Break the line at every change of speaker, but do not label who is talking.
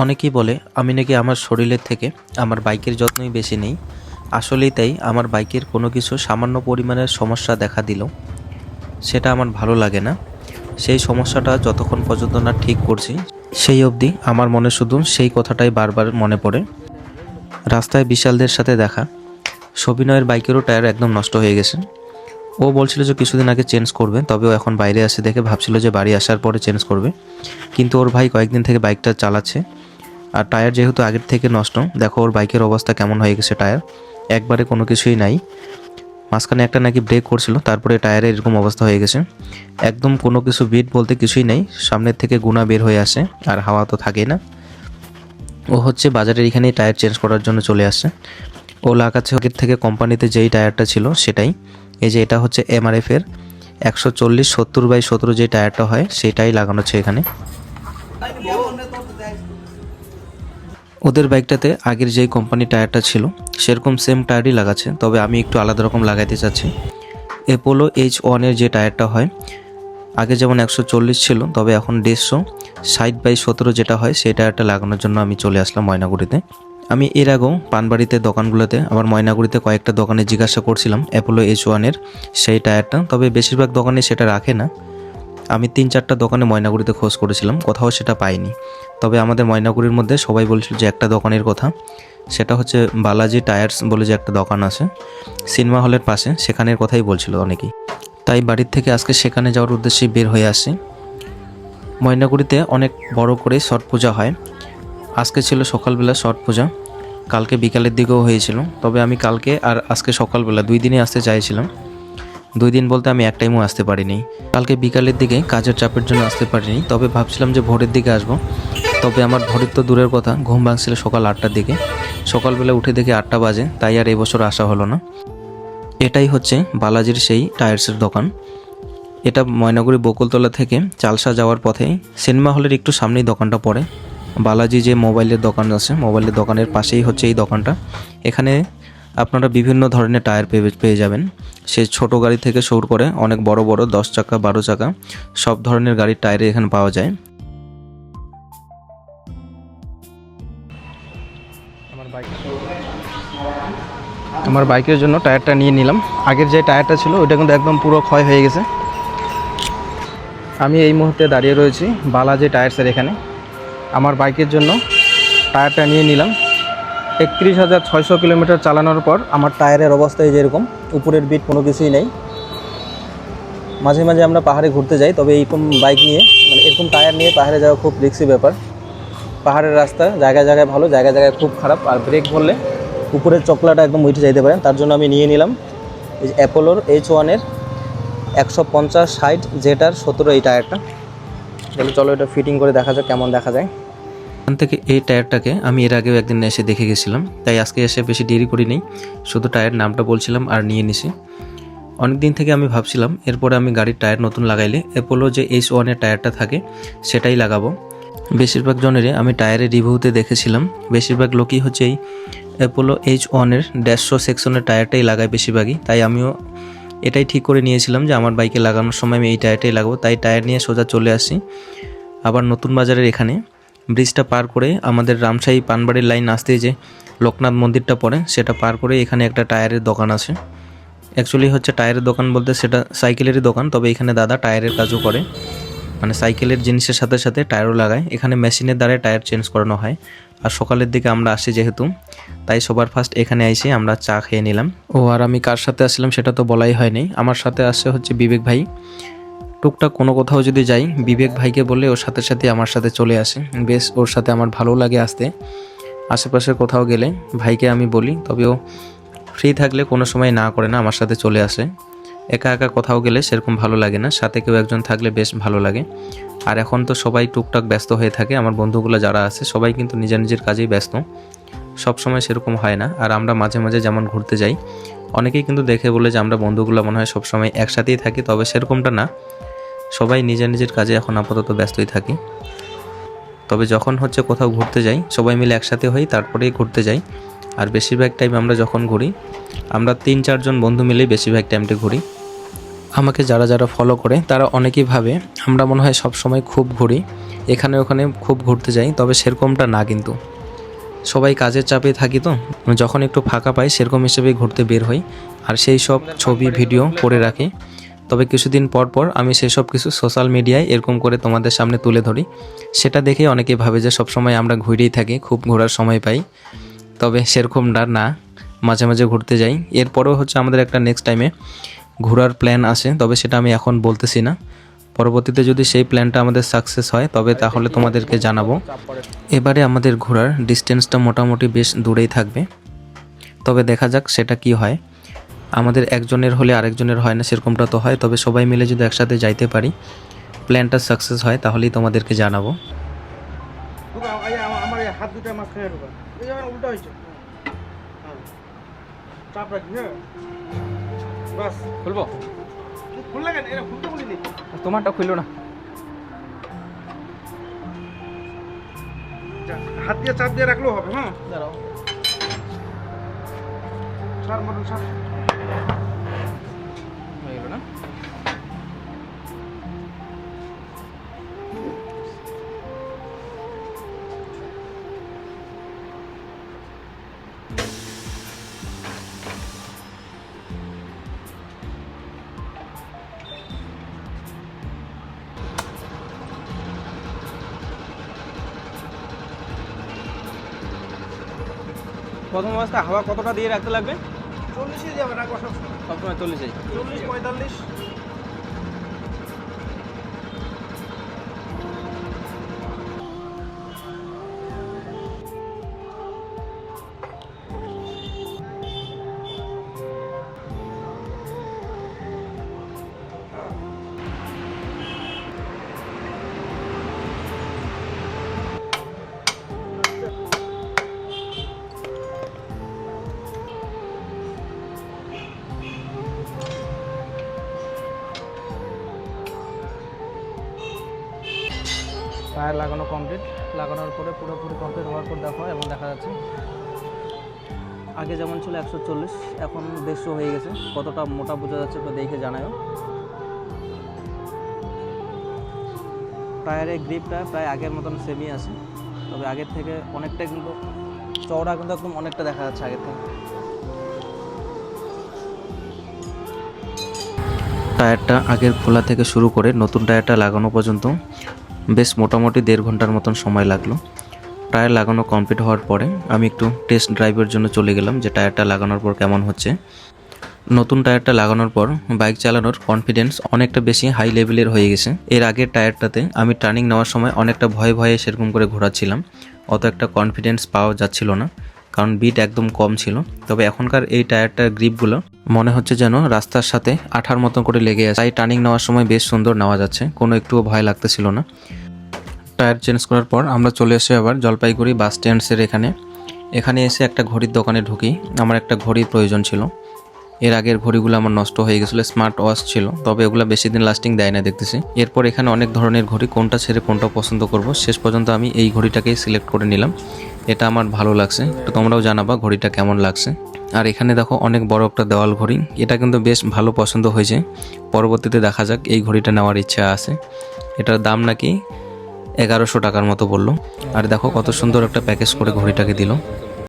অনেকেই বলে আমি নাকি আমার শরীরের থেকে আমার বাইকের যত্নই বেশি নেই। আসলেই তাই, আমার বাইকের কোনো কিছু সামান্য পরিমাণের সমস্যা দেখা দিল সেটা আমার ভালো লাগে না। সেই সমস্যাটা যতক্ষণ পর্যন্ত না ঠিক করছি সেই অবধি আমার মনে শুধু সেই কথাটাই বারবার মনে পড়ে। রাস্তায় বিশালদের সাথে দেখা, সবিনয়ের বাইকেরও টায়ার একদম নষ্ট হয়ে গেছে। ও বলছিল যে কিছুদিন আগে চেঞ্জ করবে, তবে ও এখন বাইরে আসে দেখে ভাবছিল যে বাড়ি আসার পরে চেঞ্জ করবে, কিন্তু ওর ভাই কয়েকদিন থেকে বাইকটা চালাচ্ছে। আর টায়ার যেহেতু আগের থেকে নষ্ট, দেখো ওর বাইকের অবস্থা কেমন হয়ে গেছে। টায়ার একবারে কোনো কিছুই নাই। মাঝখানে একটা নাকি ব্রেক করছিল, তারপরে টায়ারে এরকম অবস্থা হয়ে গেছে। একদম কোনো কিছু বিট বলতে কিছুই নেই, সামনের থেকে গুণা বের হয়ে আসে আর হাওয়া তো থাকেই না। ও হচ্ছে বাজারের এখানেই টায়ার চেঞ্জ করার জন্য চলে আসছে। ও লাগাচ্ছে আগের থেকে কোম্পানিতে যেই টায়ারটা ছিল সেটাই। এই যে এটা হচ্ছে MRF এর 140/70/17 যে টায়ারটা হয় সেটাই লাগানো হচ্ছে এখানে। ওদের বাইকটাতে আগের যেই কোম্পানি টায়ারটা ছিল সেরকম সেম টায়ারই লাগাচ্ছে, তবে আমি একটু আলাদা রকম লাগাইতে চাচ্ছি। অ্যাপোলো H1 এর যে টায়ারটা হয়, আগে যেমন 140 ছিল, তবে এখন 150/17 যেটা হয় সেই টায়ারটা লাগানোর জন্য আমি চলে আসলাম ময়নাগুড়িতে। আমি এর আগেও পানবাড়িতে দোকানগুলোতে আবার ময়নাগুড়িতে কয়েকটা দোকানে জিজ্ঞাসা করছিলাম অ্যাপোলো H1 এর সেই টায়ারটা, তবে বেশিরভাগ দোকানে সেটা রাখে না। আমি 3-4টা দোকানে ময়নাগুড়িতে খোঁজ করেছিলাম, কোথাও সেটা পাইনি। তবে আমাদের ময়নাগুড়ির মধ্যে সবাই বলছিল যে একটা দোকানের কথা, সেটা হচ্ছে বালাজি টায়ার্স বলে যে একটা দোকান আছে সিনেমা হলের পাশে, সেখানের কথাই বলছিল অনেকেই। তাই বাড়ির থেকে আজকে সেখানে যাওয়ার উদ্দেশ্যে বের হয়ে আসি। ময়নাগুড়িতে অনেক বড় করে ছট পূজা হয়। আজকে ছিল সকালবেলা ছট পূজা, কালকে বিকালের দিকেও হয়েছিল। তবে আমি কালকে আর আজকে সকালবেলা 2 দিনই আসতে চাইছিলাম। 2 দিন বলতে আমি এক টাইমও আসতে পারিনি। কালকে বিকালের দিকে কাজের চাপের জন্য আসতে পারিনি, তবে ভাবছিলাম যে ভোরের দিকে আসব। তবে আমার ভোরের তো দূরের কথা, ঘুম ভাঙছিল সকাল 8টার দিকে। সকালবেলা উঠে দেখি 8টা বাজে, তাই আর এবছর আসা হলো না। এটাই হচ্ছে বালাজির সেই টায়ার্সের দোকান। এটা ময়নাগুড়ি বকুলতলা থেকে চালসা যাওয়ার পথেই সিনেমা হলের একটু সামনেই দোকানটা পড়ে। বালাজি যে মোবাইলের দোকান আছে, মোবাইলের দোকানের পাশেই হচ্ছে এই দোকানটা। এখানে আপনারা বিভিন্ন ধরনের টায়ার পেয়ে যাবেন। সে ছোট গাড়ি থেকে শুরু করে অনেক বড় বড় 10 চাকা 12 চাকা সব ধরনের গাড়ির টায়ারে এখানে পাওয়া যায়। আমার বাইকের জন্য টায়ারটা নিয়ে নিলাম। আগের যে টায়ারটা ছিল ওইটা কিন্তু একদম পুরো ক্ষয় হয়ে গেছে। আমি এই মুহূর্তে দাঁড়িয়ে রয়েছি বালাজি টায়ার্সের এখানে। আমার বাইকের জন্য টায়ারটা নিয়ে নিলাম। 31,600 কিলোমিটার চালানোর পর আমার টায়ারের অবস্থা এই যেরকম, উপরের বিট কোনো কিছুই নেই। মাঝে মাঝে আমরা পাহাড়ে ঘুরতে যাই, তবে এইরকম বাইক নিয়ে মানে এরকম টায়ার নিয়ে পাহাড়ে যাওয়া খুব রিস্কি ব্যাপার। পাহাড়ের রাস্তা জায়গায় জায়গায় ভালো, জায়গায় জায়গায় খুব খারাপ, আর ব্রেক ধরলে উপরের চকলাটা একদম উঠে যাইতে পারেন। তার জন্য আমি নিয়ে নিলাম এই যে অ্যাপোলোর H1 এর 150/60 যেটার 17 এই টায়ারটা। তাহলে চলো এটা ফিটিং করে দেখা যাক কেমন দেখা যায়। এখান থেকে এই টায়ারটাকে আমি এর আগেও একদিন এসে দেখে গেছিলাম, তাই আজকে এসে বেশি দেরি করি নেই, শুধু টায়ার নামটা বলছিলাম আর নিয়ে নিছি। অনেক দিন থেকে আমি ভাবছিলাম এরপরে আমি গাড়ির টায়ার নতুন লাগাইলে অ্যাপোলো যে H1 এর টায়ারটা থাকে সেটাই লাগাবো। বেশিরভাগ জনেরই আমি টায়ারের রিভিউতে দেখেছিলাম, বেশিরভাগ লোকই হচ্ছে এই অ্যাপোলো H1 এর 150 সেকশনের টায়ারটাই লাগায় বেশিরভাগই। তাই আমিও এটাই ঠিক করে নিয়েছিলাম যে আমার বাইকে লাগানোর সময় আমি এই টায়ারটাই লাগাবো। তাই টায়ার নিয়ে সোজা চলে আসি আবার নতুন বাজারের এখানে। ব্রিজটা পার করে আমাদের রামশাহী পানবাড়ির লাইন আসতেই যে লোকনাথ মন্দিরটা পড়ে সেটা পার করে এখানে একটা টায়ারের দোকান আছে। অ্যাকচুয়ালি হচ্ছে টায়ারের দোকান বলতে সেটা সাইকেলেরই দোকান, তবে এখানে দাদা টায়ারের কাজও করে, মানে সাইকেলের জিনিসের সাথে সাথে টায়ারও লাগায়। এখানে মেশিনের দ্বারা টায়ার চেঞ্জ করানো হয়। আর সকালের দিকে আমরা আসি যেহেতু, তাই সবার ফার্স্ট এখানে এসে আমরা চা খেয়ে নিলাম। ও আর আমি কার সাথে আসছিলাম সেটা তো বলাই হয়নি। আমার সাথে আসছে হচ্ছে বিবেক ভাই। টুকটাক কোনো কোথাও যদি যাই বিবেক ভাইকে বললে ওর সাথে সাথে আমার সাথে চলে আসে, বেশ ওর সাথে আমার ভালো লাগে আসতে। আশেপাশে কোথাও গেলে ভাইকে আমি বলি, তবে ও ফ্রি থাকলে কোনো সময় না করে না, আমার সাথে চলে আসে। একা একা কোথাও গেলে সেরকম ভালো লাগে না, সাথে কেউ একজন থাকলে বেশ ভালো লাগে। আর এখন তো সবাই টুকটাক ব্যস্ত হয়ে থাকে, আমার বন্ধুগুলো যারা আছে সবাই কিন্তু নিজের নিজের কাজেই ব্যস্ত, সব সময় সেরকম হয় না। আর আমরা মাঝে মাঝে যেমন ঘুরতে যাই, অনেকেই কিন্তু দেখে বলে যে আমরা বন্ধুগুলো মনে হয় সবসময় একসাথেই থাকি, তবে সেরকমটা না, সবাই নিজের নিজের কাজে এখন আপাতত ব্যস্তই থাকি। তবে যখন হচ্ছে কোথাও ঘুরতে যাই সবাই মিলে একসাথে হই, তারপরেই ঘুরতে যাই। আর বেশিরভাগ টাইম আমরা যখন ঘুরি আমরা 3-4 জন বন্ধু মিলেই বেশিরভাগ টাইমটা ঘুরি। আমাকে যারা যারা ফলো করে তারা অনেকেই ভাবে আমরা মনে হয় সব সময় খুব ঘুরি, এখানে ওখানে খুব ঘুরতে যাই, তবে সেরকমটা না। কিন্তু সবাই কাজের চাপে থাকি, তো যখন একটু ফাঁকা পাই সেরকম হিসেবেই ঘুরতে বের হই আর সেই সব ছবি ভিডিও করে রাখি। তবে কিছুদিন পর পর আমি সেসব কিছু সোশ্যাল মিডিয়ায় এরকম করে তোমাদের সামনে তুলে ধরি। সেটা দেখে অনেকেই ভাবে যে সবসময় আমরা ঘুরেই থাকি, খুব ঘোরার সময় পাই। তবে সেরকমটা না, মাঝে মাঝে ঘুরতে যাই। এরপরেও হচ্ছে আমাদের একটা নেক্সট টাইমে ঘোরার প্ল্যান আছে, তবে সেটা আমি এখন বলতেছি না। পরবর্তীতে যদি সেই প্ল্যানটা আমাদের সাকসেস হয় তবে তাহলে তোমাদেরকে জানাবো। এবারে আমাদের ঘোরার ডিস্টেন্সটা মোটামুটি বেশ দূরেই থাকবে, তবে দেখা যাক সেটা কি হয়। আমাদের একজনের হলে আরেকজনের হয় না, সেরকমটা তো হয়। তবে সবাই মিলে যদি একসাথে যাইতে পারি, প্ল্যানটা সাকসেস হয়, তাহলেই তোমাদেরকে জানাবো।
আমার এই হাত দুটো মাঝখানে ঢোকা, এই যেমন উল্টা হয়েছে। চাপ রাখি, হ্যাঁ বাস।
খুলবো?
খুললে কেন? এটা খুলতে বলিনি।
তোমারটা খুললো না।
হাত দিয়ে চাপ দিয়ে রাখলেও হবে। হ্যাঁ
দাঁড়াও,
সার মতন সার।
হয়ে গেল না? প্রথম অবস্থায় হাওয়া কতটা দিয়ে রাখতে লাগবে?
40 যাবে না কষা,
সবসময় 40-এই।
40-45।
টায়ার লাগানো কমপ্লিট, লাগানোর পরে পুরোপুরি কমপ্লিট হওয়ার পর দেখো, এবং দেখা যাচ্ছে আগে যেমন ছিল 140, এখন 150 হয়ে গেছে। কতটা মোটা বোঝা যাচ্ছে তো দেখে জানাও। টায়ারের গ্রিপটা প্রায় আগের মতন সেমই আছে, তবে আগের থেকে অনেকটা কিন্তু চওড়া, কিন্তু একদম অনেকটা দেখা যাচ্ছে আগের থেকে। টায়ারটা আগের খোলা থেকে শুরু করে নতুন টায়ারটা লাগানো পর্যন্ত বেশ মোটামুটি 1.5 ঘন্টার মতন সময় লাগলো। টায়ার লাগানো কমপ্লিট হওয়ার পরে আমি একটু টেস্ট ড্রাইভের জন্য চলে গেলাম যে টায়ারটা লাগানোর পর কেমন হচ্ছে। নতুন টায়ারটা লাগানোর পর বাইক চালানোর কনফিডেন্স অনেকটা বেশি হাই লেভেলের হয়ে গেছে। এর আগের টায়ারটাতে আমি টার্নিং নেওয়ার সময় অনেকটা ভয়ে ভয়ে সেরকম করে ঘোরাচ্ছিলাম, অত একটা কনফিডেন্স পাওয়া যাচ্ছিল না, কারণ বিট একদম কম ছিল। তবে এখনকার এই টায়ারটার গ্রিপগুলো মনে হচ্ছে যেন রাস্তার সাথে আঠার মতো করে লেগে আছে, তাই টার্নিং নেওয়ার সময় বেশ সুন্দর নেওয়া যাচ্ছে, কোনো একটুও ভয় লাগতেছিল না। টায়ার চেঞ্জ করার পর আমরা চলে এসে আবার জলপাইগুড়ি বাস স্ট্যান্ডসের এখানে এসে একটা ঘড়ির দোকানে ঢুকি। আমার একটা ঘড়ির প্রয়োজন ছিল। এর আগের ঘড়িগুলো আমার নষ্ট হয়ে গেছিলো, স্মার্ট ওয়াচ ছিল, তবে এগুলো বেশি দিন লাস্টিং দেয় না দেখতেছি। এরপর এখানে অনেক ধরনের ঘড়ি, কোনটা ছেড়ে কোনটা পছন্দ করব, শেষ পর্যন্ত আমি এই ঘড়িটাকেই সিলেক্ট করে নিলাম। এটা আমার ভালো লাগছে, তো তোমরাও জানাবা ঘড়িটা কেমন লাগছে। আর এখানে দেখো অনেক বড় একটা দেওয়াল ঘড়ি, এটা কিন্তু বেশ ভালো পছন্দ হয়েছে। পরবর্তীতে দেখা যাক, এই ঘড়িটা নেওয়ার ইচ্ছা আছে। এটার দাম নাকি 1100 টাকার মতো বললো। আর দেখো কত সুন্দর একটা প্যাকেজ করে ঘড়িটাকে দিল।